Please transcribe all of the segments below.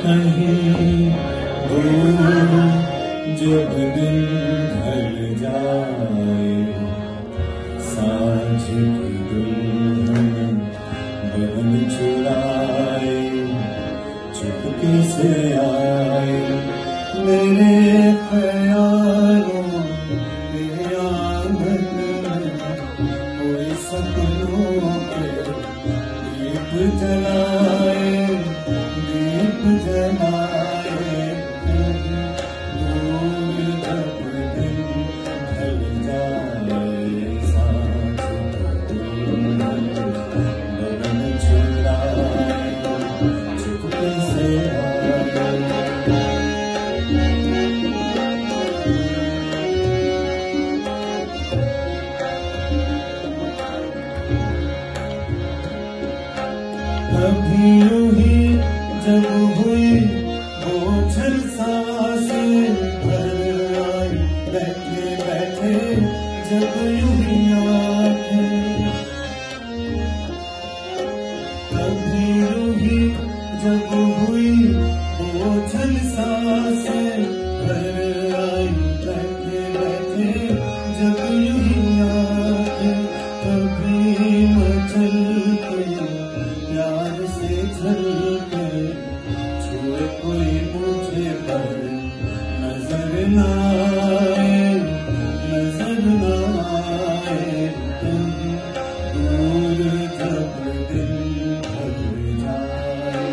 कहीं दूर जब दिन ढल जाए, सांझ की दुल्हन बदन चुराए, चुपके से आए मेरे ख्यालों के आंगन में, कोई सपनों के दीप जलाए, दीप जलाए। दूर जब दिन ढल जाए, सांझ की दुल्हन बदन चुराए, चुपके से आए। कभी यूं ही जब हुई बोझल सांसें भर आई, बैठे बैठे जब यूं ही आंखें, कभी यूं ही जब हुई बोझल सांसें भर आई, बैठे बैठे जब यूं ही आंखें, कभी मचल प्यार से झलके छुए कोई मुझे पर नजर न आए, नजर न आए। दूर जब दिल ढल जाए,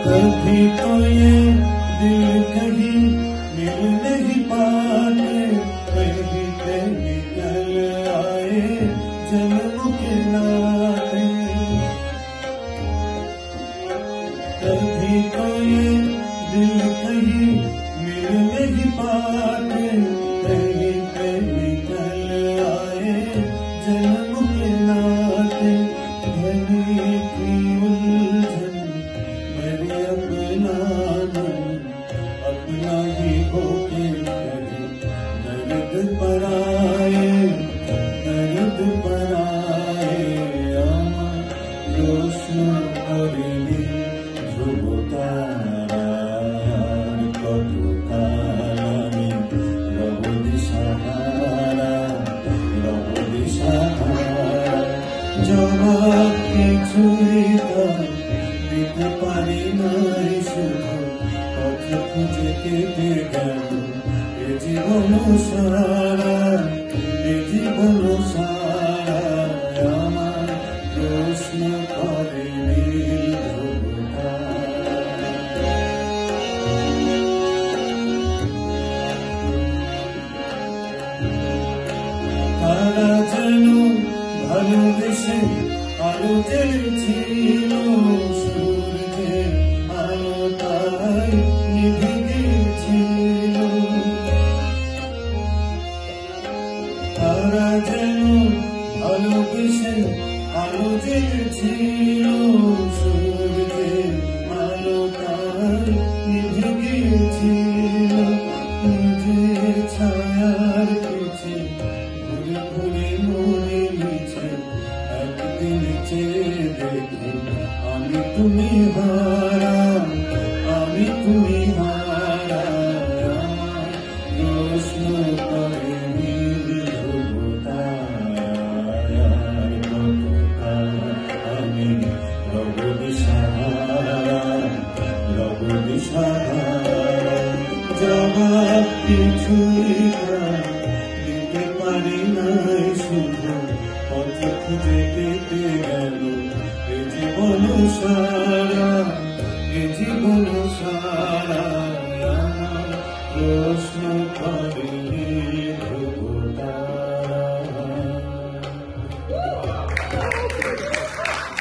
कभी तो ये दिल कहीं मिल नहीं पाते, कहीं कहीं निकल आए जन्म के नाते। कभी तो ये दिल कहीं मिल नहीं पाते, कहीं कहीं निकल आए जन्म के नाते। घनी की उलझन मेरी अपना अपना ही होके दर्द पर आए, दर्द पर आए। আমার প্রশ্ন করিনি ধ্রুব তারার, কত কাল আমি রব দিশাহারা, রব দিশাহারা। জবাব কিছুই দিতে পারি নাই, শুধু পথ খুঁজে কেটে গেল এ জীবন সারা, এ জীবন সারা। আমার প্রশ্ন করেনি ধ্রুব তারা যেন ভালোবেসে আলো জ্বেলছিল, সূর্যের আলো তাই নিভে গিয়েছিল। তারা যেন ভালোবেসে আলো জ্বেলছিল, সূর্যের আলো তাই নিভে গিয়েছিল। নিজের ছায়ার পিছে ঘুরে ঘুরে মনে নিচে একদিন চেয়ে দেখি আমি তুমি হারা, আমি তুমি হারা। আমার প্রশ্ন করেনি ধ্রুব তারার, কত কাল আমি রব দিশাহারা, রব দিশাহারা। জবাব কিছুই দিতে পারি নাই, শুধু পথ খুঁজে কেটে গেল এ জীবন সারা, এ জীবন সারা।